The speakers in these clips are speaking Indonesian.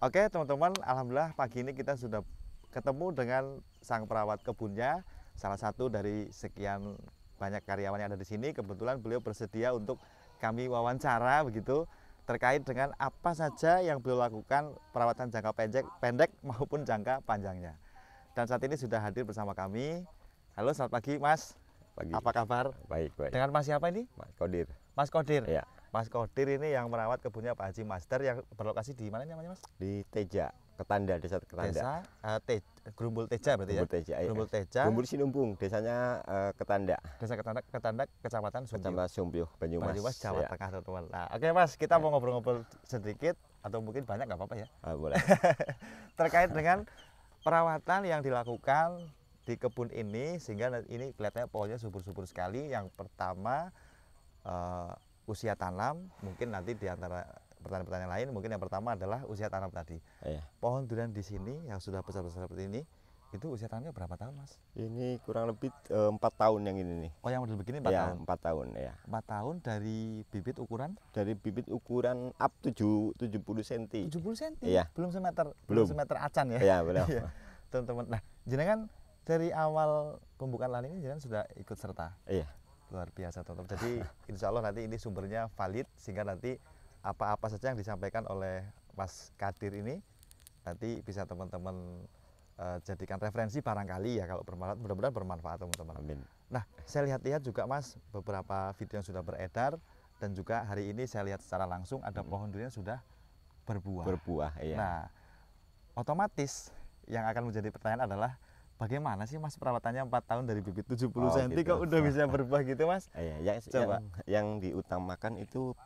Oke teman-teman, alhamdulillah pagi ini kita sudah ketemu dengan sang perawat kebunnya, salah satu dari sekian banyak karyawan yang ada di sini. Kebetulan beliau bersedia untuk kami wawancara begitu terkait dengan apa saja yang beliau lakukan perawatan jangka pendek maupun jangka panjangnya. Dan saat ini sudah hadir bersama kami. Halo, selamat pagi Mas. Pagi. Apa kabar? Baik, baik. Dengan Mas siapa ini? Mas Kodir. Mas Kodir. Ya. Mas Kodir ini yang merawat kebunnya Pak Haji Master yang berlokasi di mana namanya Mas? Di Teja, Ketanda, desa Ketanda. Desa Grumbul Teja berarti Grumbul ya? Teja, Grumbul iya. Teja. Grumbul Sinumbung, desanya Ketanda. Desa Ketanda, Kecamatan Sumbio. Kecamatan Sumbio, Banyumas. Banyumas, Jawa Ya. Tengah teman-teman. Nah, oke Mas, kita mau ngobrol-ngobrol sedikit atau mungkin banyak nggak apa-apa ya. Boleh. Terkait dengan perawatan yang dilakukan di kebun ini sehingga ini kelihatannya pohonnya subur-subur sekali. Yang pertama usia tanam, mungkin nanti di antara pertanyaan-pertanyaan lain mungkin yang pertama adalah usia tanam tadi. Iya. Pohon durian di sini yang sudah besar-besar seperti ini itu usia tanamnya berapa tahun Mas? Ini kurang lebih 4 tahun yang ini nih. Oh yang model begini 4 Ya, tahun? 4 tahun ya. 4 tahun dari bibit ukuran? Dari bibit ukuran up 70 cm. 70 cm? Iya. Belum semeter? Belum. Semeter acan ya? Iya, belum. Teman-teman, nah jenengan dari awal pembukaan lahan ini jenengan sudah ikut serta? Iya. Luar biasa teman-teman. Jadi insya Allah nanti ini sumbernya valid sehingga nanti apa-apa saja yang disampaikan oleh Mas Kadir ini nanti bisa teman-teman jadikan referensi barangkali ya kalau bermanfaat, mudah-mudahan bermanfaat teman-teman. Amin. Nah saya lihat-lihat juga Mas beberapa video yang sudah beredar dan juga hari ini saya lihat secara langsung ada pohon durian sudah berbuah. Berbuah, iya. Nah otomatis yang akan menjadi pertanyaan adalah bagaimana sih Mas perawatannya 4 tahun dari bibit 70 cm gitu. kok udah bisa berbuah gitu Mas? Iya, Coba. yang diutamakan itu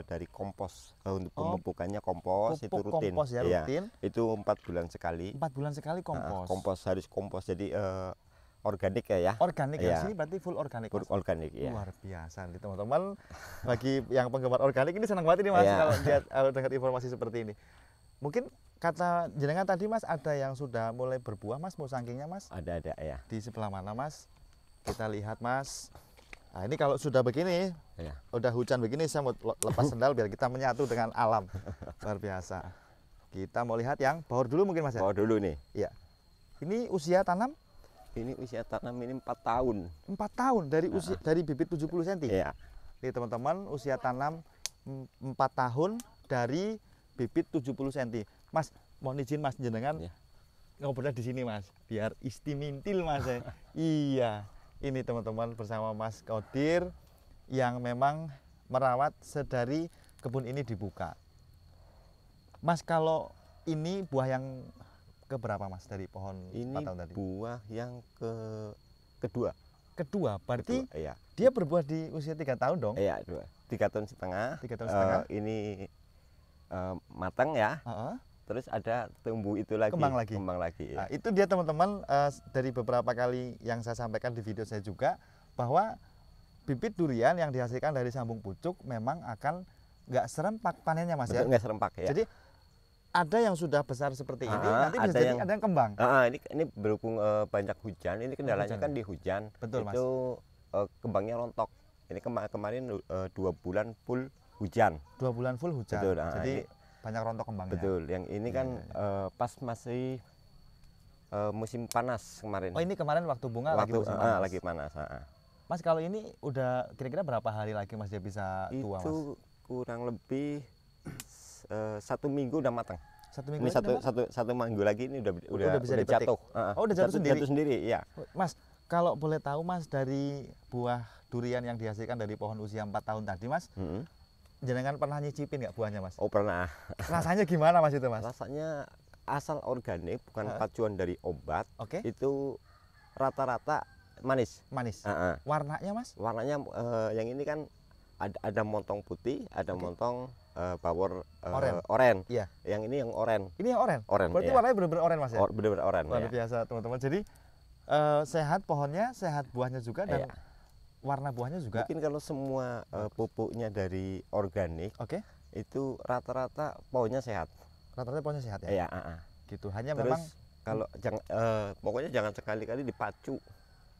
dari kompos. Untuk pemupukannya kompos itu Pupuk rutin. kompos ya, Iya, rutin. itu 4 bulan sekali. 4 bulan sekali kompos. Kompos harus kompos, jadi organik ya. Organik ya, Iya. sini berarti full organik Mas? Organik ya. Luar biasa nih teman-teman. Bagi yang penggemar organik ini senang banget ini Mas Iya. kalau dengar informasi seperti ini. Mungkin kata jenengan tadi Mas ada yang sudah mulai berbuah Mas, mau sangkingnya Mas? Ada ya. Di sebelah mana Mas? Kita lihat Mas. Nah ini kalau sudah begini, Iya. udah hujan begini saya mau lepas sendal biar kita menyatu dengan alam. Luar biasa. Kita mau lihat yang bawor dulu mungkin Mas ya? Bawa dulu nih. Iya. Ini usia tanam? Ini usia tanam ini 4 tahun. 4 tahun dari usia dari bibit 70 cm. Iya. Nih teman-teman, usia tanam 4 tahun dari bibit 70 cm. Mas, mohon izin Mas jenengan Iya. ngobrolnya di sini Mas, biar istimintil Mas ya. Iya. Ini teman-teman bersama Mas Kodir yang memang merawat sedari kebun ini dibuka. Mas, kalau ini buah yang keberapa Mas dari pohon 4 Ini tahun tadi? buah yang kedua. Kedua, berarti Kedua, iya. dia berbuah di usia 3 tahun dong? Iya, 3 tahun setengah. 3 tahun setengah. Ini matang ya. Heeh. Terus ada tumbuh itu lagi. Kembang lagi. Kembang lagi. Nah, Ya. itu dia teman-teman dari beberapa kali yang saya sampaikan di video saya juga bahwa bibit durian yang dihasilkan dari sambung pucuk memang akan nggak serempak panennya Mas ya. Betul, nggak serempak ya. Jadi ada yang sudah besar seperti ini, nanti bisa ada jadi yang- ada yang kembang. Ini berhubung banyak hujan. Ini kendalanya Hujan. kan di hujan. Betul, Mas. Itu kembangnya rontok. Ini kemarin 2 bulan full hujan. 2 bulan full hujan. Betul, Jadi banyak rontok kembangnya. Betul. Yang ini Iya, kan pas masih musim panas kemarin. Oh, ini kemarin waktu bunga lagi Waktu musim panas. lagi panas. Mas, kalau ini udah kira-kira berapa hari lagi Mas dia bisa tua Mas? Itu kurang lebih 1 minggu udah matang. 1 minggu Ini lagi udah, Mas? satu minggu lagi ini udah bisa dipetik? jatuh. Oh, udah jatuh sendiri? Jatuh sendiri, iya. Mas, kalau boleh tahu Mas dari buah durian yang dihasilkan dari pohon usia 4 tahun tadi Mas, jenengan pernah nyicipin nggak buahnya Mas? Oh pernah. Rasanya gimana Mas itu Mas? Rasanya asal organik, bukan Heeh. pacuan dari obat. Oke. Itu rata-rata manis. Manis. Heeh. Warnanya Mas? Warnanya yang ini kan ada montong putih, ada Oke. montong bawor Oren. oren. Iya. Yang ini yang oren. Ini yang oren? Oren, Berarti iya. warnanya benar-benar oren Mas ya? Bener-bener oren. Luar ya. biasa teman-teman. Jadi sehat pohonnya, sehat buahnya juga dan Iya. warna buahnya juga. Mungkin kalau semua pupuknya dari organik Oke. itu rata-rata pohonnya sehat. Rata-rata pohonnya sehat ya? Iya. Gitu. Hanya Terus memang kalau pokoknya jangan sekali-kali dipacu.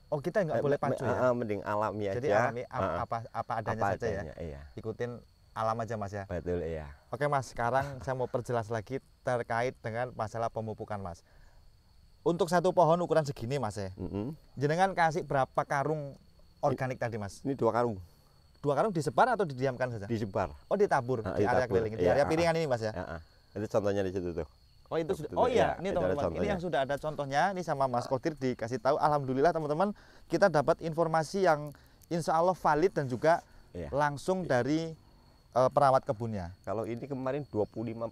oh kita nggak boleh pacu ya? Mending alami Jadi aja. alami apa adanya Apa saja ya? adanya, iya. Ikutin alam aja Mas ya. Betul, iya. Oke Mas, sekarang saya mau perjelas lagi terkait dengan masalah pemupukan Mas. Untuk satu pohon ukuran segini Mas ya, jenengan kasih berapa karung organik tadi Mas? Ini 2 karung. 2 karung disebar atau didiamkan saja? Disebar. Oh ditabur di area ditabur. keliling, di Iya, area piringan ini Mas ya? Itu contohnya di situ tuh. Oh itu sudah. Betul, Oh iya, ya, ini itu ada teman-teman. Ini contohnya. yang sudah ada contohnya. Ini sama Mas Kodir dikasih tahu. Alhamdulillah teman-teman, kita dapat informasi yang insya Allah valid dan juga Iya. langsung dari perawat kebunnya. Kalau ini kemarin 25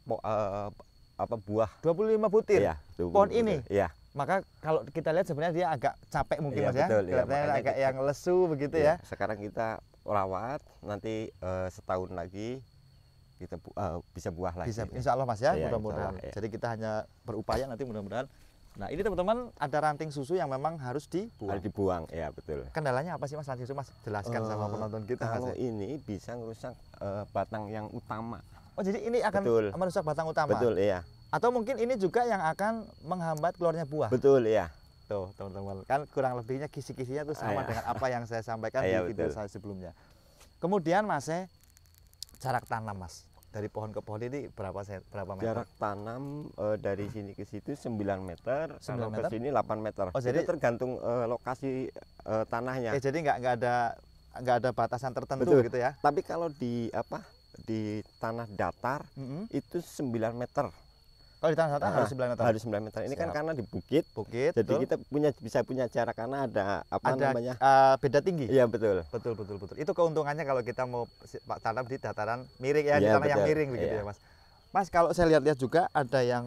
buah. 25 butir. Iya, 25 Pohon butir. ini. Iya. Maka kalau kita lihat sebenarnya dia agak capek mungkin Iya, Mas ya. betul, iya. Kelihatannya Makanya agak kita- yang lesu begitu Iya, ya. sekarang kita rawat, nanti setahun lagi kita bisa buah lagi. Bisa insya Allah Mas ya, Iya, mudah-mudahan. insya Allah, iya. Jadi kita hanya berupaya nanti mudah-mudahan. Nah ini teman-teman ada ranting susu yang memang harus dibuang. Harus dibuang, ya betul. Kendalanya apa sih Mas ranting susu Mas? Jelaskan sama penonton kita Mas. Kalau ya. ini bisa merusak batang yang utama. Oh jadi ini akan Betul. merusak batang utama. Betul, iya. Atau mungkin ini juga yang akan menghambat keluarnya buah. Betul, iya. Tuh teman-teman, kan kurang lebihnya kisi-kisinya tuh sama Iya. dengan apa yang saya sampaikan Iya, di video betul. saya sebelumnya. Kemudian Mas, jarak tanam Mas dari pohon ke pohon ini berapa meter? Jarak tanam dari sini ke situ 9 meter, 9 kalau meter? ke sini 8 meter. Oh, Jadi jadi- tergantung lokasi tanahnya. Jadi nggak ada batasan tertentu Betul. gitu ya? Tapi kalau di tanah datar Mm-mm. itu 9 meter. Kalau di tanah datar harus 9 meter. Harus 9 meter. Ini kan Siap. karena di bukit. Bukit. Jadi betul. kita bisa punya jarak karena ada ada namanya? beda tinggi. Iya, betul. Betul. Itu keuntungannya kalau kita mau tanam di dataran miring ya, di Iya, tanah yang betul. miring begitu Iya. ya Mas. Mas kalau saya lihat-lihat juga ada yang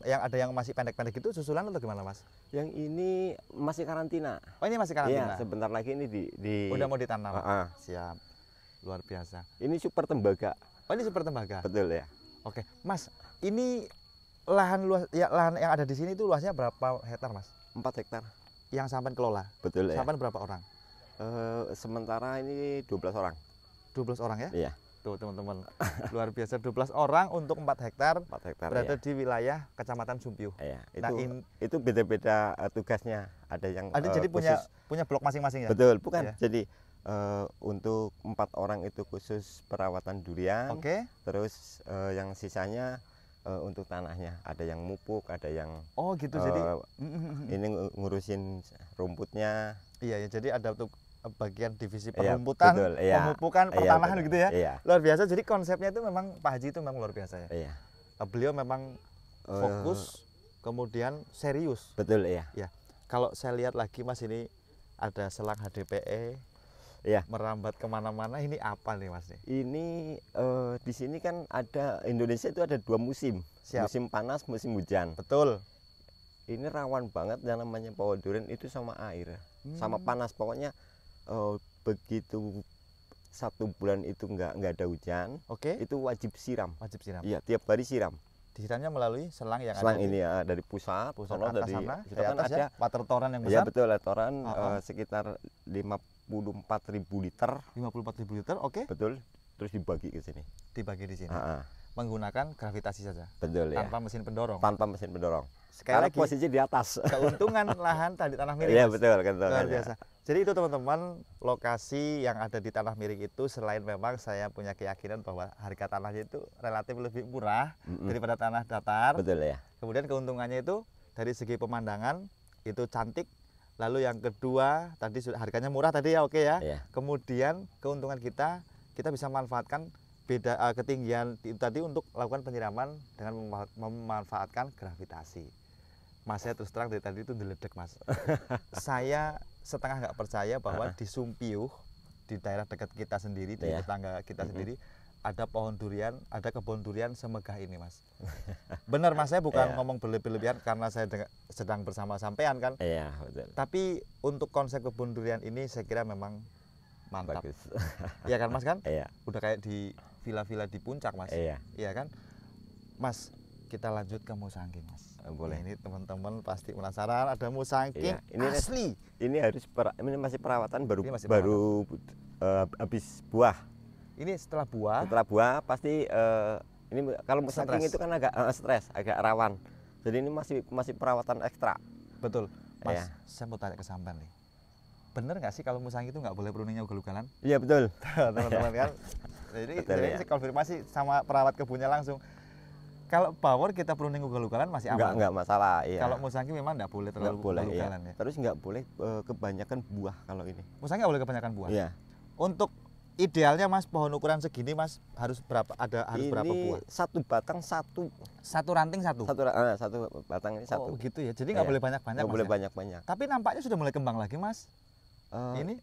ada yang masih pendek-pendek itu susulan atau gimana Mas? Yang ini masih karantina. Oh ini masih Iya, karantina. sebentar lagi ini di Udah mau ditanam. Ah, ah. Siap. Luar biasa. Ini super tembaga. Oh ini super tembaga. Betul ya. Oke, Mas, ini lahan yang ada di sini itu luasnya berapa hektar Mas? 4 hektar. Yang sampai kelola. Betul ya. Sampai berapa orang? Sementara ini 12 orang. 12 orang ya? Iya, Tuh teman-teman, luar biasa 12 orang untuk 4 hektar 4 hektar berada ya. di wilayah Kecamatan Sumpiuh. Iya, Nah, itu beda-beda tugasnya. Ada yang jadi khusus. punya blok masing-masing ya? Betul, bukan. Iya. Jadi untuk 4 orang itu khusus perawatan durian. Oke. Terus yang sisanya untuk tanahnya. Ada yang mupuk, ada yang Oh gitu, jadi ini ngurusin rumputnya. iya ya, jadi ada untuk bagian divisi Iya, perumputan, betul, iya. pemupukan, Iya, pertanahan betul. gitu ya. Iya. Luar biasa. Jadi konsepnya itu memang Pak Haji itu memang luar biasa ya. Iya. Beliau memang fokus, kemudian serius. Betul, iya. Ya, kalau saya lihat lagi Mas ini ada selang HDPE, Iya. merambat kemana-mana. Ini apa nih Mas nih? Ini di sini kan ada Indonesia itu ada 2 musim. Siap. Musim panas, musim hujan. Betul. Ini rawan banget yang namanya pohon durian itu sama air, sama panas. Pokoknya begitu 1 bulan itu nggak ada hujan, Oke. itu wajib siram. Wajib siram. Iya, tiap hari siram. Disiramnya melalui selang yang Selang ada ini ya dari pusat, pusat sono atas dari sana, situ di kan atas ada. ya, water torrent yang Iya besar. betul, letoran Ah, ah. sekitar 54.000 liter, 54.000 liter, oke. betul. Terus dibagi ke sini. Dibagi di sini. Ah, ah. Menggunakan gravitasi saja, Betul ya. tanpa mesin pendorong. Tanpa mesin pendorong. Sekali Karena lagi, posisi di atas. keuntungan lahan tadi tanah miring. Iya Mas. betul, Luar keuntungannya. biasa. Jadi itu teman-teman, lokasi yang ada di tanah miring itu selain memang saya punya keyakinan bahwa harga tanahnya itu relatif lebih murah daripada tanah datar. Betul ya. Kemudian keuntungannya itu dari segi pemandangan itu cantik. Lalu yang kedua tadi harganya murah tadi ya, oke ya. Iya. Kemudian keuntungan kita bisa manfaatkan ketinggian itu tadi untuk melakukan penyiraman dengan memanfaatkan gravitasi. Mas, saya terus terang dari tadi itu diledek Mas. Saya setengah nggak percaya bahwa di Sumpiuh, di daerah dekat kita sendiri, di Iya. tetangga kita sendiri, ada pohon durian, ada kebun durian semegah ini Mas. Benar Mas, saya bukan Iya. ngomong berlebihan karena saya sedang bersama sampean kan. Iya betul. Tapi untuk konsep kebun durian ini saya kira memang mantap. Bagus. Iya kan Mas kan? Iya. Udah kayak di villa-villa di puncak Mas. Iya. Iya kan? Mas, kita lanjut ke musangking Mas. Boleh. Ini teman-teman pasti penasaran ada musangking Iya, ini asli. Ini ini masih perawatan baru Ini masih habis buah. Ini setelah buah. Setelah buah pasti ini kalau musangking Stres. itu kan agak stres, agak rawan. Jadi ini masih perawatan ekstra. Betul. Mas, Iya. saya mau tanya ke sampean nih. bener nggak sih kalau musangking itu nggak boleh pruningnya ugal-ugalan? Iya betul. Teman-teman kan. Betul, Jadi ya. saya konfirmasi sama perawat kebunnya langsung. Kalau bawor kita pruning ugal-ugalan masih aman. Enggak masalah. Iya. Kalau musangking memang nggak boleh terlalu Nggak boleh. Iya. ugal-ugalan ya. Terus nggak boleh kebanyakan buah kalau ini. Musangking nggak boleh kebanyakan buah. Iya. Untuk idealnya Mas, pohon ukuran segini Mas harus berapa? Harus berapa Ini buah? satu batang satu. Satu ranting satu. Satu batang ini Oh satu. gitu ya. Jadi nggak Iya. boleh banyak-banyak Nggak Mas. boleh Ya? banyak-banyak. Tapi nampaknya sudah mulai kembang lagi Mas.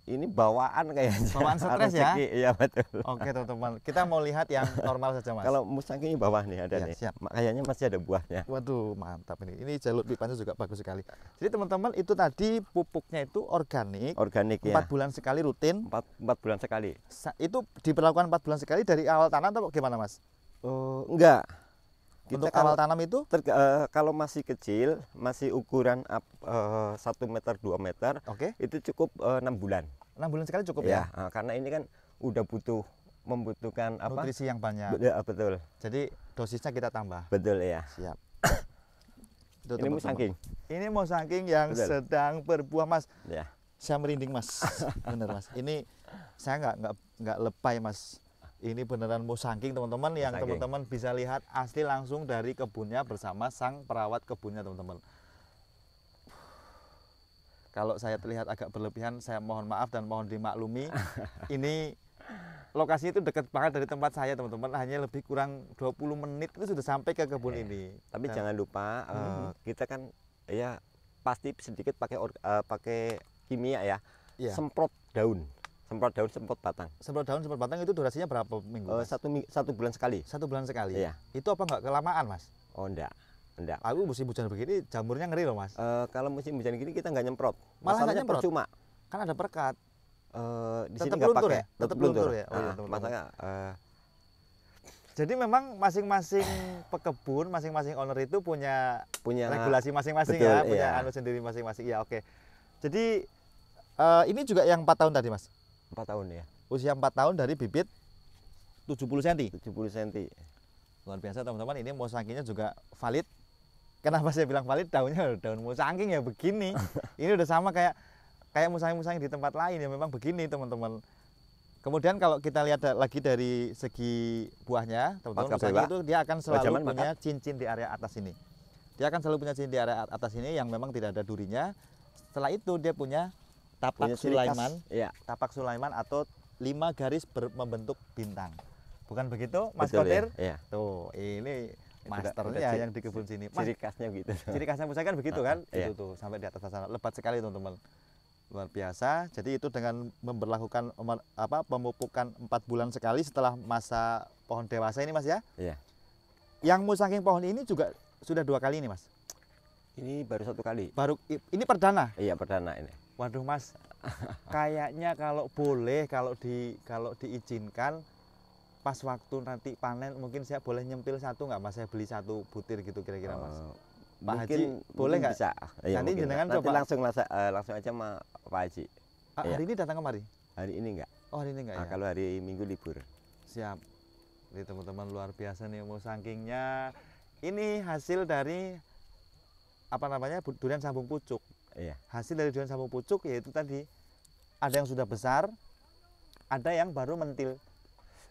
Ini bawaan kayaknya. Bawaan stres ya? Rezeki, iya betul. Oke teman-teman, kita mau lihat yang normal saja Mas. Kalau musangking ini bawah nih ada Iya, nih. siap. Kayaknya masih ada buahnya. Waduh mantap ini. Ini jalur pipanya juga bagus sekali. Jadi teman-teman itu tadi pupuknya itu organik. Organik 4 ya. bulan sekali rutin. 4 bulan sekali. Itu diperlakukan 4 bulan sekali dari awal tanam atau gimana Mas? Enggak. Untuk kalau awal tanam itu? Kalau masih kecil, masih ukuran 1 meter 2 meter, Oke. itu cukup 6 bulan. 6 bulan sekali cukup Ya, ya? karena ini kan udah membutuhkan apa? Nutrisi yang banyak. Betul, Jadi dosisnya kita tambah. betul ya. Siap. Itu, Ini teman-teman. musangking. Ini musangking yang Betul. sedang berbuah Mas. Ya. Saya merinding Mas. Bener Mas. Ini saya nggak lebay Mas. Ini beneran musangking teman-teman yang Musangking. teman-teman bisa lihat asli langsung dari kebunnya bersama sang perawat kebunnya teman-teman. Kalau saya terlihat agak berlebihan, saya mohon maaf dan mohon dimaklumi. Ini lokasi itu dekat banget dari tempat saya teman-teman, hanya lebih kurang 20 menit itu sudah sampai ke kebun ini. Tapi Dan- jangan lupa kita kan ya pasti sedikit pakai kimia ya. Iya. Semprot daun, semprot batang. Semprot daun, semprot batang itu durasinya berapa minggu? Mas? Satu bulan sekali. 1 bulan sekali. Iya. Itu apa nggak kelamaan Mas? Oh enggak. Aku musim hujan begini jamurnya ngeri loh Mas. Kalau musim hujan gini kita nggak nyemprot. Malah nggak Masalahnya nyemprot? percuma. Kan ada perekat. Di Tetap sini nggak luntur pakai. ya? Tetap luntur ya? Oh iya, Nah, teman-teman. makanya Jadi memang masing-masing pekebun, masing-masing owner itu punya punya regulasi masing-masing betul, ya, punya iya. anu sendiri masing-masing. Ya oke. Jadi ini juga yang 4 tahun tadi Mas. 4 tahun ya. Usia 4 tahun dari bibit 70 cm. 70 cm. Luar biasa teman-teman, ini musangkingnya juga valid. Kenapa saya bilang valid? Daunnya daun musangking ya begini. Ini udah sama kayak musangking-musangking di tempat lain ya, memang begini teman-teman. Kemudian kalau kita lihat lagi dari segi buahnya, teman-teman, Apakah musangking Pak? itu dia akan selalu Wajaman punya cincin di area atas ini. Dia akan selalu punya cincin di area atas ini yang memang tidak ada durinya. Setelah itu dia punya tapak Punya ciri khas. Sulaiman, Iya. tapak Sulaiman atau 5 garis membentuk bintang. Bukan begitu, Mas Betul, Kotir? ya. Iya. Tuh, ini Udah masternya yang di kebun sini. Mas, Ciri khasnya gitu. ciri khasnya musangking kan begitu kan? Iya. Itu tuh sampai di atas sana. Lebat sekali teman-teman. Luar biasa. Jadi itu dengan memberlakukan pemupukan 4 bulan sekali setelah masa pohon dewasa ini Mas ya. Iya. Yang musangking pohon ini juga sudah 2 kali ini Mas. Ini baru 1 kali. Baru ini perdana. Iya, perdana ini. Waduh Mas, kayaknya kalau boleh, kalau diizinkan pas waktu nanti panen mungkin saya boleh nyempil satu nggak Mas? Saya beli 1 butir gitu kira-kira Mas. Pak Haji, boleh nggak? bisa. Iya, Nanti mungkin. jenengan Nanti coba. langsung aja sama Pak Haji. Iya. Hari ini datang kemari? Hari ini enggak. Oh hari ini enggak ya? Kalau hari Minggu libur. Siap. Ini teman-teman luar biasa nih musangkingnya. Ini hasil dari apa namanya durian sambung pucuk. Iya. Hasil dari durian sambung pucuk yaitu tadi ada yang sudah besar, ada yang baru mentil.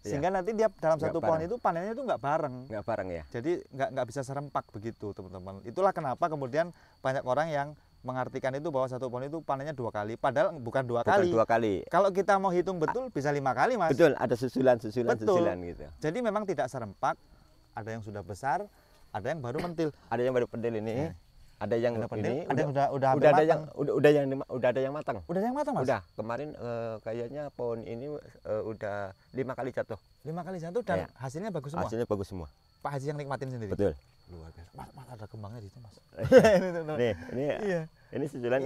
Sehingga nanti dia dalam Nggak satu pohon bareng. itu panennya itu nggak bareng. Enggak bareng ya. Jadi nggak bisa serempak begitu teman-teman. Itulah kenapa kemudian banyak orang yang mengartikan itu bahwa satu pohon itu panennya 2 kali. Padahal bukan 2 Bukan kali. 2 kali. Kalau kita mau hitung betul bisa 5 kali Mas. Betul, ada susulan Betul. gitu. Jadi memang tidak serempak. Ada yang sudah besar, ada yang baru mentil. Ada yang baru pendil ini. Ada yang Ada pentil, ini ada yang udah hampir udah ada matang. yang udah ada yang matang. Udah yang matang Mas? Udah, kemarin kayaknya pohon ini udah 5 kali jatuh. 5 kali satu dan Iya. hasilnya bagus semua. Hasilnya bagus semua. Pak Haji yang nikmatin sendiri. Betul. Luar biasa. Mas ada kembangnya di situ Mas. Nih, ini Iya. ini susulan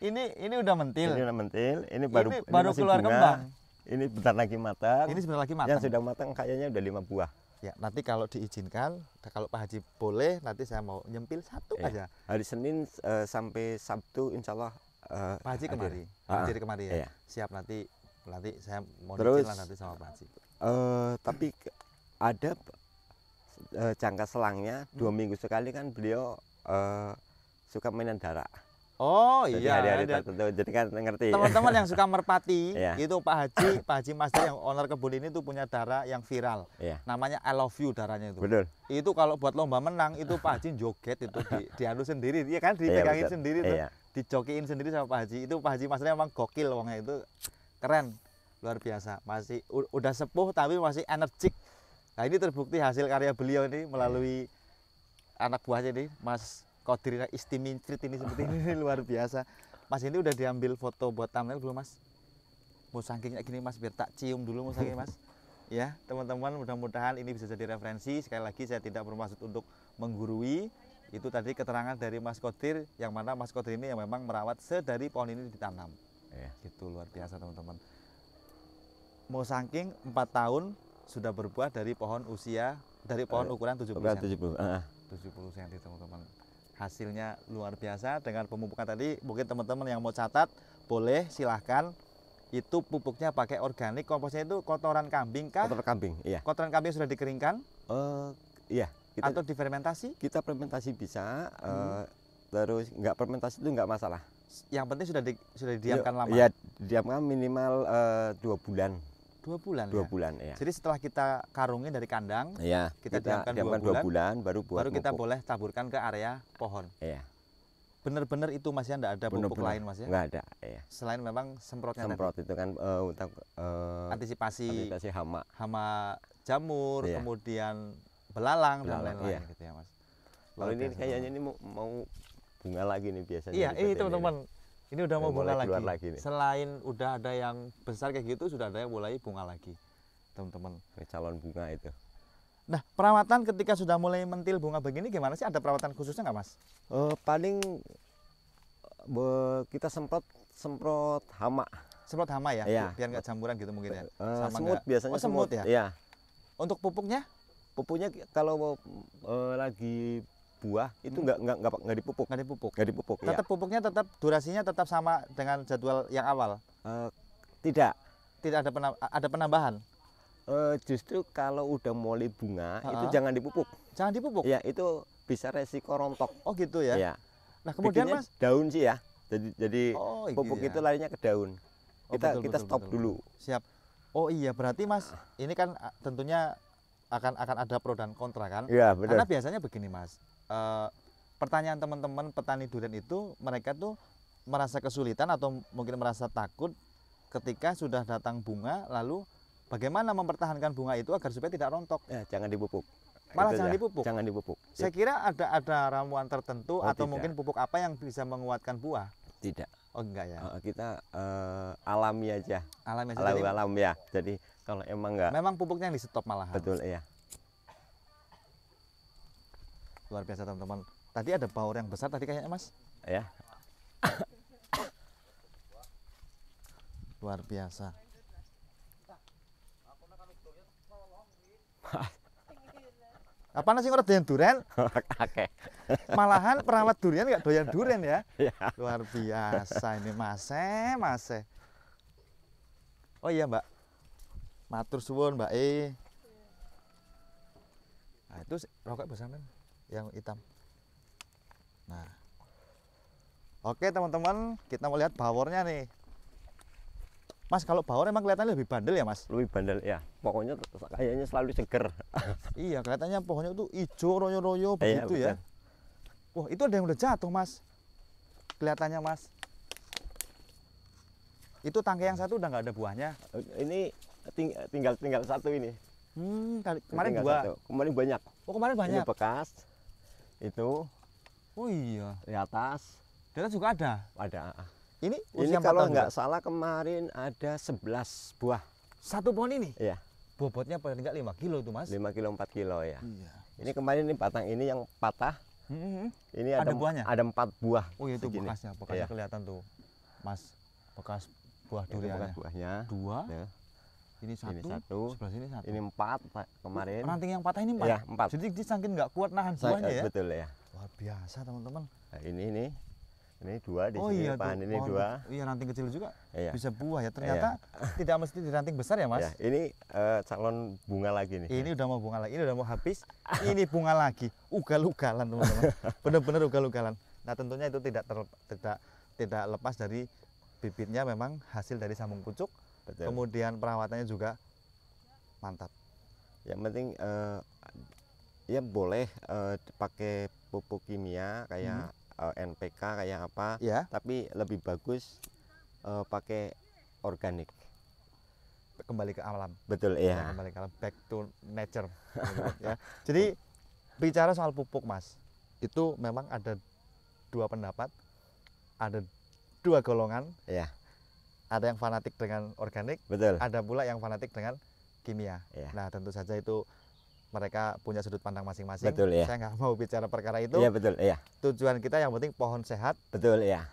Ini udah mentil. ini udah mentil, ini Ini baru baru masih keluar bunga. kembang. Ini bentar lagi matang. Ini sebentar lagi matang. Yang sudah matang kayaknya udah 5 buah. Ya, nanti kalau diizinkan, kalau Pak Haji boleh, nanti saya mau nyempil 1 Iya. aja. Hari Senin sampai Sabtu insya Allah Pak Haji hadir. kemari. Ah, Hadir kemari ya. iya. Siap nanti saya mau Terus, nyicil lah nanti sama Pak Haji. tapi ada jangka selangnya 2 minggu sekali kan beliau suka mainan darah. Oh Jadi iya, hari-hari ada. tertentu. Jadi kan ngerti. Teman-teman yang suka merpati, Iya. itu Pak Haji Master yang owner kebun ini tuh punya darah yang viral. Iya. Namanya I love you darahnya itu. Betul. Itu kalau buat lomba menang itu Pak Haji joget itu diadu sendiri, iya kan dipegangin betul. sendiri tuh, Iya. dijokiin sendiri sama Pak Haji. Itu Pak Haji Masternya emang gokil wongnya itu, keren, luar biasa. Masih udah sepuh tapi masih energik. Nah ini terbukti hasil karya beliau ini melalui anak buahnya nih, Mas Qadir Istimincrit ini seperti ini luar biasa. Mas ini udah diambil foto buat thumbnail belum Mas? Mau saking kayak gini Mas, biar tak cium dulu mau saking Mas. Ya teman-teman, mudah-mudahan ini bisa jadi referensi. Sekali lagi saya tidak bermaksud untuk menggurui. Itu tadi keterangan dari Mas Qadir, yang mana Mas Qadir ini yang memang merawat sedari pohon ini ditanam. Iya. Gitu luar biasa teman-teman. Mau saking 4 tahun sudah berbuah dari pohon ukuran 70 Bukan cm. 70. 70 cm teman-teman. Hasilnya luar biasa dengan pemupukan tadi. Mungkin teman-teman yang mau catat boleh silahkan. Itu pupuknya pakai organik, komposnya itu kotoran kambing kah? Kotoran kambing, iya. Kotoran kambing sudah dikeringkan Iya. atau difermentasi? Kita fermentasi bisa, terus nggak fermentasi itu nggak masalah. Yang penting sudah didiamkan lama. Iya, didiamkan minimal 2 bulan. 2 bulan 2 ya. bulan ya. Jadi setelah kita karungin dari kandang, Iya, kita kita diamkan 2 bulan baru buat baru kita pupuk. boleh taburkan ke area pohon. Iya. Bener-bener itu Mas ya, enggak ada pupuk Bener-bener. lain Mas ya? Nggak ada, iya. Selain memang semprotnya Semprot itu kan untuk tadi. Antisipasi antisipasi hama. hama jamur, Iya. kemudian belalang dan Belalang, lain-lain iya. gitu ya Mas. Kalau Luar ini biasa, kayaknya teman-teman. ini mau bunga lagi nih biasanya. Iya, di ini bagian teman-teman. Ini udah mau bunga mulai keluar lagi. lagi nih. Selain udah ada yang besar kayak gitu, sudah ada yang mulai bunga lagi, teman-teman. Ini calon bunga itu. Nah, perawatan ketika sudah mulai mentil bunga begini gimana sih? Ada perawatan khususnya nggak Mas? Paling kita semprot hama. Semprot hama ya, Iya. biar nggak jamburan gitu mungkin ya. Semut nggak- biasanya Oh, semut ya. Iya. Untuk pupuknya Pupuknya kalau lagi buah itu nggak dipupuk. nggak dipupuk. Nggak dipupuk. Iya. Tetap pupuknya durasinya tetap sama dengan jadwal yang awal. Tidak. Tidak ada penambahan. Justru kalau udah mulai bunga itu Ha-ha. jangan dipupuk. Jangan dipupuk. Ya itu bisa resiko rontok. Oh gitu ya. Ya. Nah kemudian Bikinnya Mas, daun sih ya. Jadi oh pupuk iya. itu larinya ke daun. Oh, Kita betul, kita betul, stop betul. dulu. Siap. Oh iya, berarti Mas, ini kan tentunya akan ada pro dan kontra kan? Iya benar. Karena biasanya begini Mas, pertanyaan teman-teman petani durian itu, mereka tuh merasa kesulitan atau mungkin merasa takut ketika sudah datang bunga, lalu bagaimana mempertahankan bunga itu agar supaya tidak rontok. Ya, jangan dipupuk. Malah Itu jangan ya, dipupuk? Jangan dipupuk. Saya kira ada ramuan tertentu Oh, atau tidak. mungkin pupuk apa yang bisa menguatkan buah. Tidak. Oh enggak ya, Kita alami aja. alami saja. Jadi Alam ya. Jadi kalau emang nggak memang pupuknya yang di stop malahan. betul ya. Luar biasa teman-teman. Tadi ada baur yang besar tadi kayaknya Mas. Ya. Luar biasa. Apa nasi ngurut doyan durian? Oke. Malahan perawat durian nggak doyan durian ya? Ya. Luar biasa ini Mas. Oh iya Mbak. Matur suwun Mbak E. Nah itu rokok bersama yang hitam. Nah. Oke teman-teman, kita mau lihat bawornya nih. Mas kalau bawor emang kelihatannya lebih bandel ya Mas? Lebih bandel ya. Pokoknya kayaknya selalu seger. Iya kelihatannya pohonnya tuh hijau royo-royo Iya, begitu ya. Wah itu ada yang udah jatuh Mas. Kelihatannya Mas. Itu tangkai yang satu udah nggak ada buahnya. Ini tinggal satu ini. Kemarin Tinggal dua. satu. Kemarin banyak. Oh kemarin banyak. Ini bekas. Itu Oh iya. di atas Di atas juga ada. ada. Ini Ini usia 4 kalau tahun nggak juga? salah kemarin ada 11 buah. Satu pohon ini. Iya. Bobotnya paling nggak 5 kilo itu Mas. 5 kilo 4 kilo ya. Iya. Ini kemarin ini batang ini yang patah. Ini Ada buahnya? Ada 4 buah. Oh iya itu segini. bekasnya Iya. kelihatan tuh. Mas, bekas buah Itu bekas duriannya. buahnya. Dua. Ya. Ini satu. satu. Sebelah sini satu. Ini 4 kemarin. Ranting yang patah ini 4. Iya, 4. Jadi dia saking nggak kuat nahan buahnya ya. Betul ya. Luar biasa teman-teman. Nah, ini 2 di Oh sini, iya bahan tuh, ini pohon 2. Iya ranting kecil juga Iya. bisa buah ya. Ternyata tidak mesti di ranting besar ya Mas. Ya, ini calon bunga lagi nih. Ini udah mau bunga lagi, ini udah mau habis. Ini bunga lagi. Ugal-ugalan teman-teman. Bener-bener ugal-ugalan. Nah tentunya itu tidak lepas dari bibitnya memang hasil dari sambung pucuk, Betul. kemudian perawatannya juga mantap. Yang penting ya boleh pakai pupuk kimia kayak NPK kayak apa, Ya, tapi lebih bagus pakai organik. kembali ke alam. Betul Ya, ya. kembali ke alam, back to nature. Ya. Jadi bicara soal pupuk Mas, itu memang ada dua pendapat, ada dua golongan, Ya, ada yang fanatik dengan organik, betul. ada pula yang fanatik dengan kimia. Ya. Nah tentu saja itu mereka punya sudut pandang masing-masing. Betul ya. Saya nggak mau bicara perkara itu. Iya betul ya. Tujuan kita yang penting pohon sehat, Betul ya.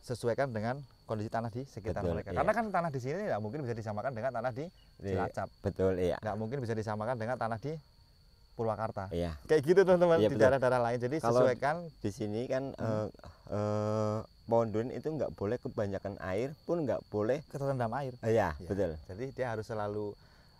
sesuaikan dengan kondisi tanah di sekitar Betul, mereka. iya. Karena kan tanah di sini nggak mungkin bisa disamakan dengan tanah di Cilacap, Betul ya. nggak mungkin bisa disamakan dengan tanah di Purwakarta. Iya. Kayak gitu teman-teman, Iya, di betul. daerah-daerah lain. Jadi Kalau sesuaikan. Di sini kan pohon durian itu nggak boleh kebanyakan air pun nggak boleh. Terendam air. Iya, Ya. betul. Jadi dia harus selalu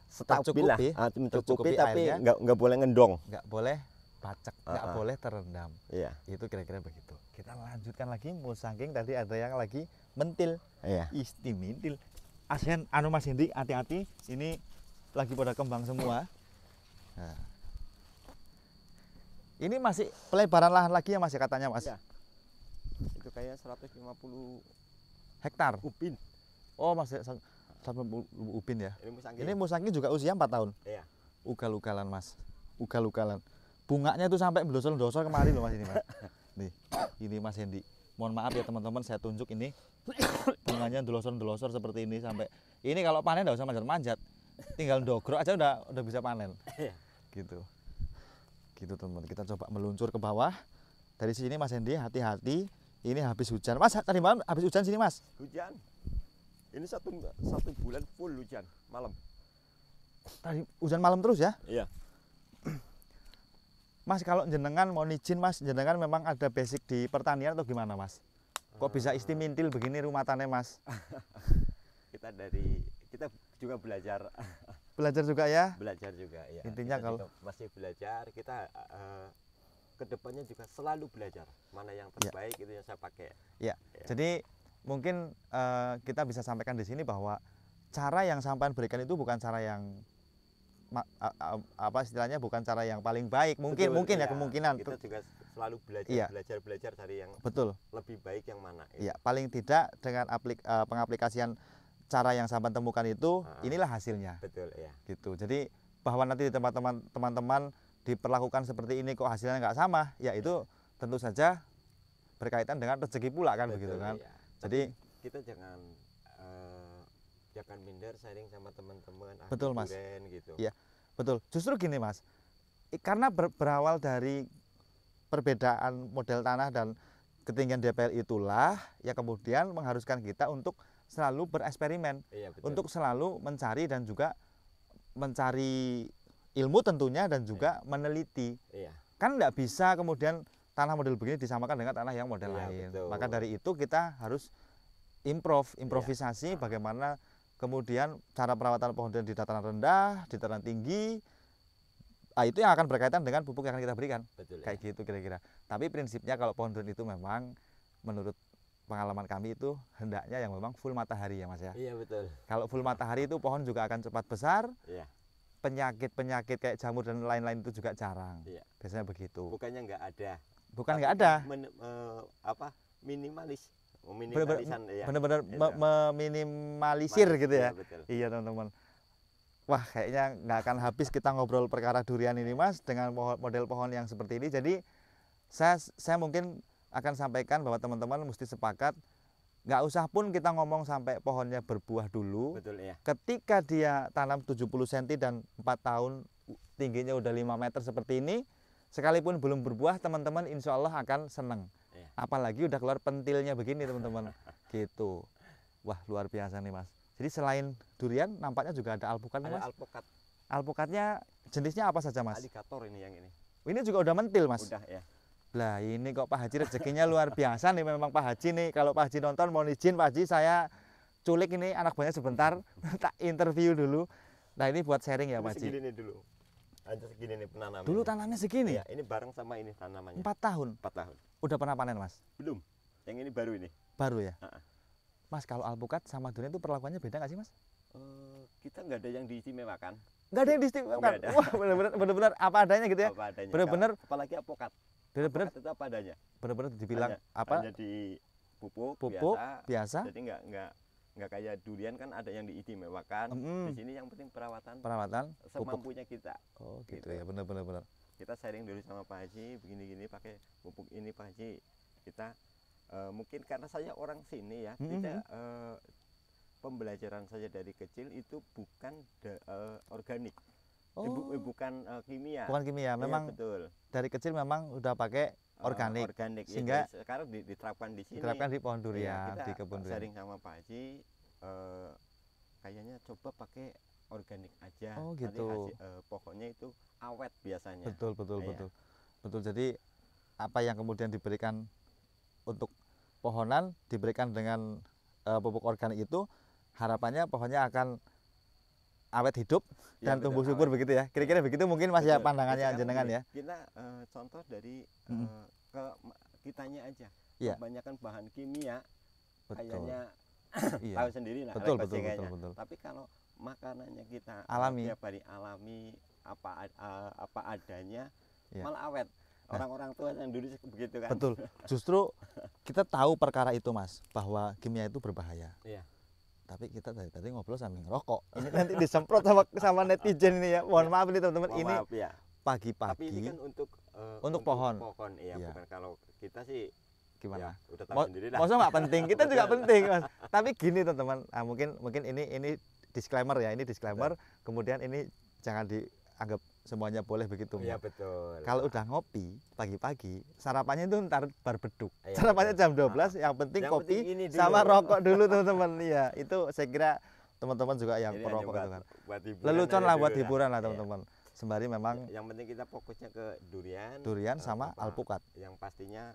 Stabil lah, tercukupi mencukupi tapi airnya. nggak boleh ngendong. nggak boleh bacek, nggak boleh terendam. Iya, Itu kira-kira begitu. Kita lanjutkan lagi, musangking tadi ada yang lagi mentil. iya. Istimintil. Asian anu Mas Hendi, hati-hati, ini lagi pada kembang semua. Nah. Ini masih pelebaran lahan lagi ya Mas ya katanya Mas? Iya. Itu kayak 150 Hektar. ubin. Oh Mas, 150 ubin ya. Ini musangking. Ini musangking juga usia 4 tahun. Iya. Ugal-ugalan Mas. Ugal-ugalan. Bunganya itu sampai blosor-blosor kemarin loh Mas ini Mas. Nih, ini Mas Hendi. Mohon maaf ya teman-teman, saya tunjuk ini. Bunganya delosor-delosor seperti ini sampai ini kalau panen enggak usah manjat-manjat. Tinggal dogrok aja udah bisa panen. Iya. Gitu. Gitu teman-teman. Kita coba meluncur ke bawah. Dari sini Mas Hendi, hati-hati. Ini habis hujan. Mas, tadi malam habis hujan sini Mas. Hujan. Ini satu bulan full hujan malam. Tadi hujan malam terus ya? Iya. Mas, kalau jenengan mau izin Mas, jenengan memang ada basic di pertanian atau gimana Mas? Kok bisa istimintil begini rumah tane Mas? Kita juga belajar. Belajar juga ya? Belajar juga ya. Intinya Kita kalau juga masih belajar, kita kedepannya juga selalu belajar mana yang terbaik itu yang saya pakai. Ya. Ya. Jadi mungkin kita bisa sampaikan di sini bahwa cara yang sampean berikan itu bukan cara yang apa istilahnya, bukan cara yang paling baik. Mungkin Betul, mungkin ya iya. kemungkinan. Kita juga selalu belajar, Iya. belajar dari yang Betul. lebih baik yang mana. Ya, paling tidak dengan pengaplikasian cara yang sampean temukan itu, inilah hasilnya. Betul ya. Gitu. Jadi bahwa nanti di tempat teman-teman diperlakukan seperti ini kok hasilnya nggak sama, ya itu tentu saja berkaitan dengan rezeki pula kan. Betul, begitu kan. iya. Jadi Kita jangan minder sharing sama teman-teman. Betul, Mas. Durian, gitu. Iya. Betul. Justru gini Mas, karena berawal dari perbedaan model tanah dan ketinggian DPL itulah ya kemudian mengharuskan kita untuk selalu bereksperimen, Iya, betul. untuk selalu mencari dan juga mencari ilmu tentunya dan juga meneliti. Iya. Kan nggak bisa kemudian tanah model begini disamakan dengan tanah yang model Iya, lain. betul. Maka dari itu kita harus improvisasi bagaimana kemudian cara perawatan pohon durian di dataran rendah, di dataran tinggi. Itu yang akan berkaitan dengan pupuk yang akan kita berikan. Betul. Kayak gitu kira-kira. Tapi prinsipnya kalau pohon durian itu memang menurut pengalaman kami itu hendaknya yang memang full matahari ya Mas ya. Iya, betul. Kalau full matahari itu pohon juga akan cepat besar. Iya. Penyakit-penyakit kayak jamur dan lain-lain itu juga jarang. Iya. Biasanya begitu. Bukannya nggak ada. Bukan Tapi nggak ada. Minimalis. Benar-benar Ya. benar-benar Iya. meminimalisir gitu ya. Iya, betul. Iya teman-teman. Wah kayaknya nggak akan habis kita ngobrol perkara durian ini Mas dengan model pohon yang seperti ini. Jadi saya mungkin akan sampaikan bahwa teman-teman mesti sepakat nggak usah pun kita ngomong sampai pohonnya berbuah dulu. Betul ya. Ketika dia tanam 70 cm dan 4 tahun tingginya udah 5 meter seperti ini, sekalipun belum berbuah teman-teman insya Allah akan seneng. Iya. Apalagi udah keluar pentilnya begini teman-teman. Gitu. Wah luar biasa nih Mas. Jadi selain durian nampaknya juga ada alpukat nih Ada Mas. alpukat. Alpukatnya jenisnya apa saja Mas? Alligator ini yang ini. Ini juga udah mentil Mas. Udah ya. Lah ini kok Pak Haji rezekinya luar biasa nih memang Pak Haji nih. Kalau Pak Haji nonton mohon izin Pak Haji saya culik ini anak buahnya sebentar tak interview dulu. Nah ini buat sharing ya Ini Pak Haji. segini nih dulu. hanya segini nih penanaman. Dulu tanamnya segini? Iya, ini bareng sama ini tanamannya. 4 tahun? 4 tahun. Udah pernah panen, Mas? Belum. Yang ini baru ini. Baru ya? Ha-ha. Mas, kalau alpukat sama durian itu perlakuannya beda nggak sih, Mas? Kita nggak ada yang diistimewakan. Nggak ada yang diistimewakan? Nggak ada. Wah, bener-bener apa adanya gitu ya? Apa adanya. Bener-bener, Apalagi apokat. bener-bener, Apokat itu apa adanya. bener-bener dibilang Hanya- apa? Hanya di pupuk biasa. Jadi nggak kayak durian kan ada yang diistimewakan. Di sini yang penting perawatan Pupuk. semampunya kita. Oh gitu Gitu. ya, bener-bener. Kita sharing dulu sama Pak Haji begini-gini pakai pupuk ini Pak Haji. Kita mungkin karena saya orang sini ya, tidak pembelajaran saya dari kecil itu bukan organik. Bukan kimia. Bukan kimia, Iya, memang betul. dari kecil memang udah pakai organik. Sehingga sekarang diterapkan di sini. Diterapkan di pohon durian, Kita di kebun durian. sharing sama Pak Haji, kayaknya coba pakai organik aja. Oh, Nanti gitu. pokoknya itu awet biasanya. Betul. Iya. Betul. Jadi apa yang kemudian diberikan untuk pohonan diberikan dengan pupuk organik itu, harapannya pohonnya akan awet hidup Ya, dan betul, tumbuh subur awet. begitu ya. Kira-kira begitu mungkin Mas ya Betul. pandangannya Sekarang jenengan gini, ya. Kita contoh dari kitanya aja. Iya. Kebanyakan bahan kimia Betul. kayaknya Iya. tahu sendiri lah. Betul. resikonya. Tapi kalau makanannya kita Alami. tiap hari alami apa adanya, Iya. malah awet. Orang-orang tua yang dulu begitu kan. Betul. Justru kita tahu perkara itu Mas, bahwa kimia itu berbahaya. Iya. Tapi kita dari tadi ngobrol sambil ngerokok. Ini nanti disemprot sama netizen ini ya. Mohon maaf nih teman-teman. Mohon Ini maaf, ya. Tapi ini pagi-pagi kan untuk pohon. Iya, Iya. bukan kalau kita sih gimana? ya, udah tahu sendiri lah. Maksudnya nggak penting, kita juga penting Mas. Tapi gini teman-teman, mungkin ini disclaimer ya, ini disclaimer. Kemudian ini jangan dianggap semuanya boleh begitu. Iya, Mas. betul. Kalau udah ngopi pagi-pagi, sarapannya itu ntar bar beduk. Iya, Sarapannya betul. jam 12, yang penting Yang kopi penting ini dulu. sama rokok dulu teman-teman. Iya, itu saya kira teman-teman juga yang Ini perokok hanya itu kan. buat hiburan Lelucon aja lah buat dulu hiburan lah Iya. teman-teman. Sembari memang Yang penting kita fokusnya ke durian sama alpukat. yang pastinya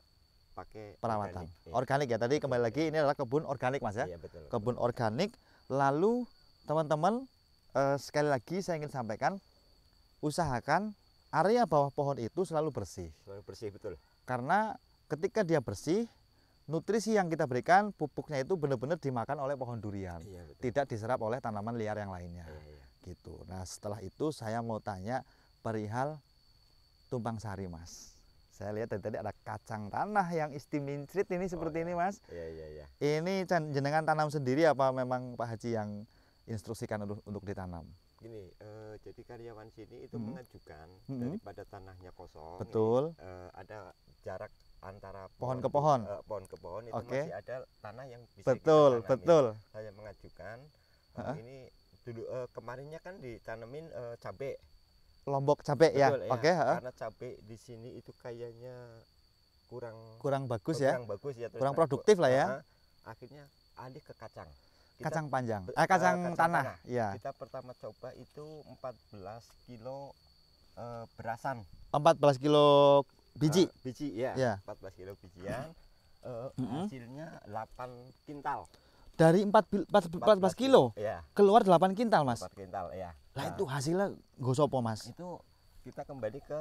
pakai Perawatan organik. Iya. organik ya, tadi kembali lagi ini adalah kebun organik Mas ya. Iya, betul. Kebun organik. Lalu teman-teman, sekali lagi saya ingin sampaikan, usahakan area bawah pohon itu selalu bersih, Selalu bersih, betul. karena ketika dia bersih, nutrisi yang kita berikan, pupuknya itu benar-benar dimakan oleh pohon durian, Iya, betul. tidak diserap oleh tanaman liar yang lainnya. Iya. Gitu. Nah setelah itu saya mau tanya perihal tumpang sari Mas. Saya lihat tadi ada kacang tanah yang istimincrit ini seperti ini Mas. Iya. Ini jenengan tanam sendiri apa memang Pak Haji yang instruksikan untuk ditanam? Gini, jadi karyawan sini itu Mhm. mengajukan Mhm. daripada tanahnya kosong. Betul. Ini, ada jarak antara Pohon ke pohon. pohon ke pohon itu Oke. masih ada tanah yang bisa Betul, kita tanami. betul. Saya mengajukan Heeh. ini dulu kemarinnya kan ditanemin cabai. Lombok cabai ya. Betul, Oke, heeh. Karena cabai di sini itu kayaknya Kurang bagus ya. kurang bagus ya. Kurang produktif lah ya. Akhirnya alih ke kacang. Kacang panjang. Be- Kacang kacang tanah. tanah. Iya. Kita pertama coba itu 14 kilo berasan. 14 kilo biji. Biji ya. Ya. 14 kilo bijian. Mhm. Hasilnya 8 kintal. Dari 14 kilo Ya, keluar 8 kintal Mas. 4 kintal ya. Lah Nah, itu hasilnya nggo sopo Mas? itu kita kembali ke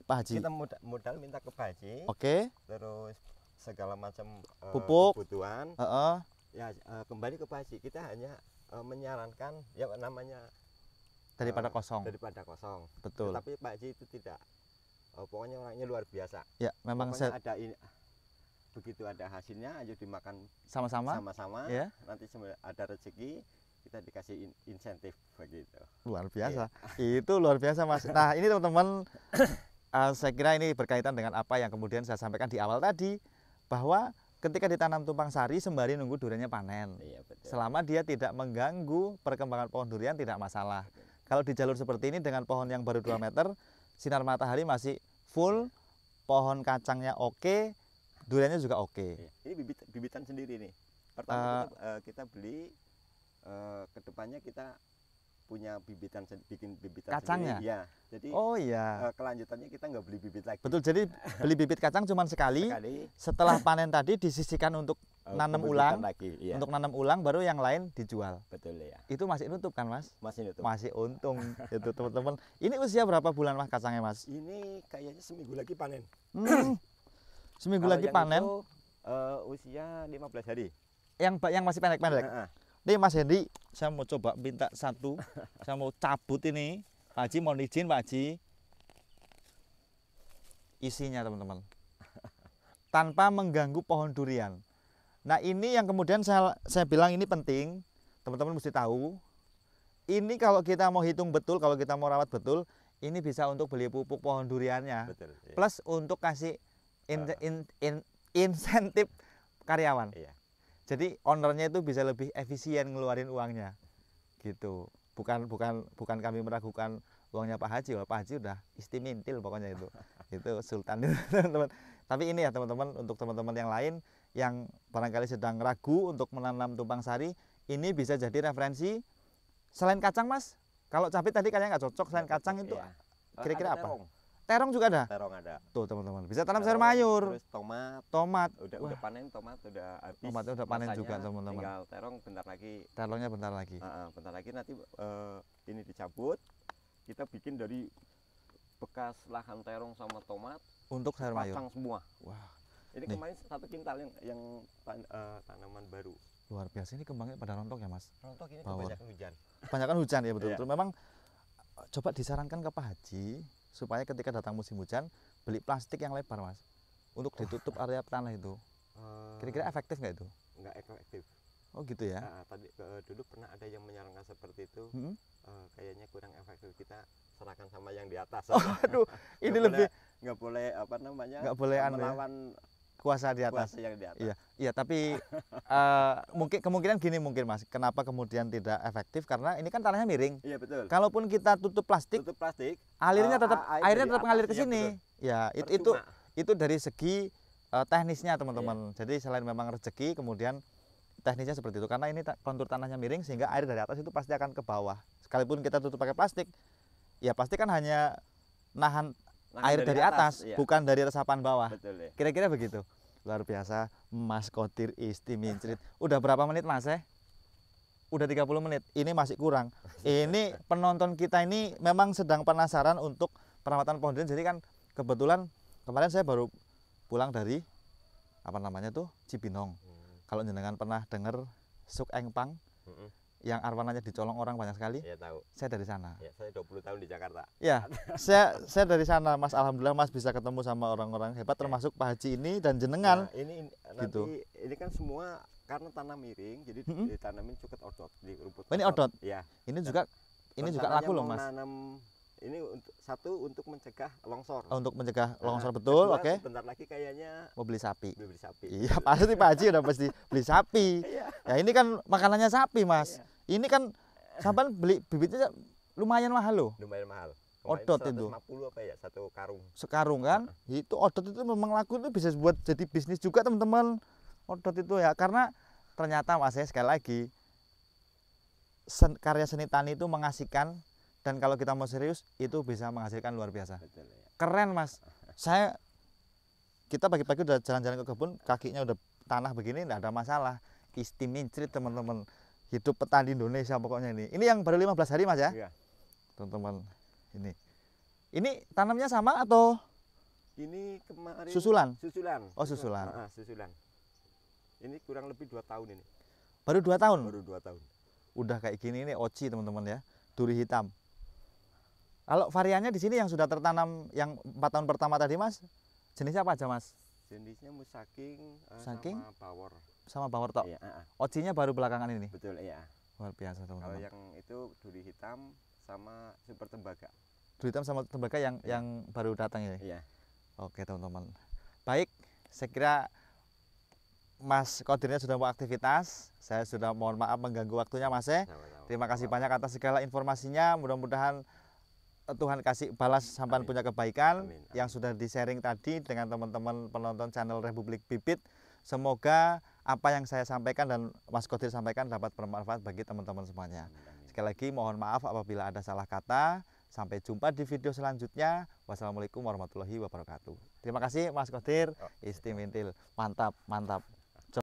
Pak Haji. kita modal minta ke Pak Haji, Oke. terus segala macam Pupuk. kebutuhan. Heeh. Ya, kembali ke Pak Haji, kita hanya menyarankan ya namanya Daripada kosong. daripada kosong. Betul. Tapi Pak Haji itu tidak, pokoknya orangnya luar biasa. Ya, memang Pokoknya saya ada ini, begitu ada hasilnya ayo dimakan sama-sama sama-sama. ya. Nanti ada rezeki kita dikasih insentif begitu. Luar biasa. Itu luar biasa Mas. Nah, ini teman-teman saya kira ini berkaitan dengan apa yang kemudian saya sampaikan di awal tadi, bahwa ketika ditanam tumpang sari sembari nunggu duriannya panen. Iya, betul. Selama dia tidak mengganggu perkembangan pohon durian tidak masalah. Kalau di jalur seperti ini dengan pohon yang baru 2 meter, sinar matahari masih full, pohon kacangnya oke, duriannya juga oke. Iya. Ini bibitan sendiri nih. Pertama kita beli, kedepannya kita punya bikin bibitan Kacangnya? sendiri. Ya. Jadi Oh iya. kelanjutannya kita nggak beli bibit lagi. Betul, jadi beli bibit kacang cuma sekali. Sekali. Setelah panen tadi disisihkan untuk nanam pembibitan ulang, lagi, iya. untuk nanam ulang baru yang lain dijual. Betul ya. Itu masih nutup kan Mas? Masih nutup. Masih untung itu teman-teman. Ini usia berapa bulan Mas kacangnya Mas? Ini kayaknya seminggu lagi panen. Seminggu Kalau lagi yang panen. itu, usia 15 hari. Yang masih pendek-pendek. Heeh. Nih Mas Hendy, saya mau coba minta satu. Saya mau cabut ini. Pak Haji mohon izin Pak Haji. Isinya teman-teman. Tanpa mengganggu pohon durian. Nah ini yang kemudian saya bilang ini penting. Teman-teman mesti tahu. Ini kalau kita mau hitung betul, kalau kita mau rawat betul, ini bisa untuk beli pupuk pohon duriannya. Betul. Iya. Plus untuk kasih insentif karyawan. Iya. Jadi ownernya itu bisa lebih efisien ngeluarin uangnya, gitu. Bukan kami meragukan uangnya Pak Haji. Pak Haji udah istimintil pokoknya itu. Itu sultan itu teman-teman. Tapi ini ya teman-teman, untuk teman-teman yang lain yang barangkali sedang ragu untuk menanam tumpang sari, ini bisa jadi referensi. Selain kacang Mas, kalau cabai tadi kayaknya nggak cocok. Selain kacang itu Iya. kira-kira Ada apa? terong. Terong juga ada. Terong ada. Tuh teman-teman, bisa tanam Terong, sayur mayur, Terus tomat. tomat. Udah Wah, panen, tomat udah habis. tomatnya udah panen masanya, juga teman-teman. Tinggal terong bentar lagi. Terongnya bentar lagi. Bentar lagi nanti ini dicabut. Kita bikin dari bekas lahan terong sama tomat. Untuk sayur mayur. Pasang semua. Wah, Ini nih. kemarin 1 kintal yang tanaman baru. luar biasa, ini kembangnya pada rontok ya Mas. Rontok ini Bawor. kebanyakan hujan. Kebanyakan hujan ya betul-betul. Iya. Memang coba disarankan ke Pak Haji supaya ketika datang musim hujan beli plastik yang lebar Mas, untuk ditutup area tanah itu. Kira-kira efektif nggak itu? Nggak efektif. Oh gitu ya. Tadi dulu pernah ada yang menyarankan seperti itu. Kayaknya kurang efektif, kita serahkan sama yang di atas. Oh, aduh, ini lebih nggak boleh apa namanya? nggak boleh anu ya, melawan kuasa di atas. kuasa yang di atas. Iya, iya, tapi mungkin kemungkinan gini mungkin Mas, kenapa kemudian tidak efektif karena ini kan tanahnya miring. Iya betul. Kalaupun kita tutup plastik, Tutup plastik, alirnya tetap airnya dari tetap ngalir ke atas, iya, sini. betul. Ya, Percuma. itu dari segi teknisnya teman-teman. Jadi selain memang rezeki, kemudian teknisnya seperti itu. Karena ini kontur tanahnya miring sehingga air dari atas itu pasti akan ke bawah. Sekalipun kita tutup pakai plastik, ya pasti kan hanya nahan air dari atas, iya. bukan dari resapan bawah. Betul ya. Kira-kira begitu. Luar biasa, Mas Qodir Istimincrit. Udah berapa menit Mas? Udah 30 menit. Ini masih kurang. Ini penonton kita ini memang sedang penasaran untuk perawatan pohon durian. Jadi kan kebetulan kemarin saya baru pulang dari apa namanya tuh Cibinong. Kalau jenengan pernah dengar Suk Engpang yang arwananya dicolong orang banyak sekali, Iya tahu. saya dari sana. Ya, saya 20 tahun di Jakarta. Ya, saya dari sana Mas. Alhamdulillah Mas bisa ketemu sama orang-orang hebat termasuk Pak Haji ini dan jenengan. Nah, ini gitu. nanti ini kan semua karena tanah miring, jadi ditanamin cuket odot di rumput. Oh, ini odot. Iya. Ini juga Rencananya laku loh mau Mas. nanam ini untuk mencegah longsor. Untuk mencegah longsor betul, kedua, oke. Sebentar lagi kayaknya Mau beli sapi. beli sapi. Iya, pasti Pak Haji udah pasti beli sapi. Iya. Ya ini kan makanannya sapi Mas. Iya. Ini kan sampai beli bibitnya lumayan mahal loh. Lumayan mahal. Odot itu. 150 apa ya satu karung. Sekarung kan, itu odot itu memang laku, itu bisa buat jadi bisnis juga teman-teman. Odot itu ya, karena ternyata Mas sekali lagi karya seni tani itu mengasihkan, dan kalau kita mau serius itu bisa menghasilkan luar biasa. Betul ya. Keren Mas. Kita pagi-pagi udah jalan-jalan ke kebun, kakinya udah tanah begini, nggak ada masalah. Istimincrit teman-teman. Hidup petani Indonesia pokoknya ini. Ini yang baru 15 hari Mas ya? Iya. Teman-teman, ini tanamnya sama atau Ini kemarin susulan? Susulan. Oh, susulan. Susulan. Ini kurang lebih 2 tahun ini. Baru 2 tahun? Baru 2 tahun. Udah kayak gini, ini oci teman-teman ya, duri hitam. Kalau variannya di sini yang sudah tertanam yang 4 tahun pertama tadi Mas, jenisnya apa aja Mas? Jenisnya musaking, Saking? sama power. Sama bawor tok. Iya, Ocinya baru belakangan ini. betul ya. Luar biasa Kalau teman-teman. yang itu duri hitam sama super tembaga. Duri hitam sama tembaga yang baru datang ya. Iya. Oke teman-teman. Baik, saya kira Mas Qodirnya sudah mau aktivitas. Saya sudah mohon maaf mengganggu waktunya Mas. Sama-sama. Terima kasih banyak atas segala informasinya. Mudah-mudahan Tuhan kasih balas sampai punya kebaikan. Amin. Yang sudah di-sharing tadi dengan teman-teman penonton channel Republik Bibit. Semoga apa yang saya sampaikan dan Mas Qodir sampaikan dapat bermanfaat bagi teman-teman semuanya. Amin. Sekali lagi mohon maaf apabila ada salah kata. Sampai jumpa di video selanjutnya. Wassalamualaikum warahmatullahi wabarakatuh. Terima kasih Mas Qodir. Istimintil. Mantap, mantap.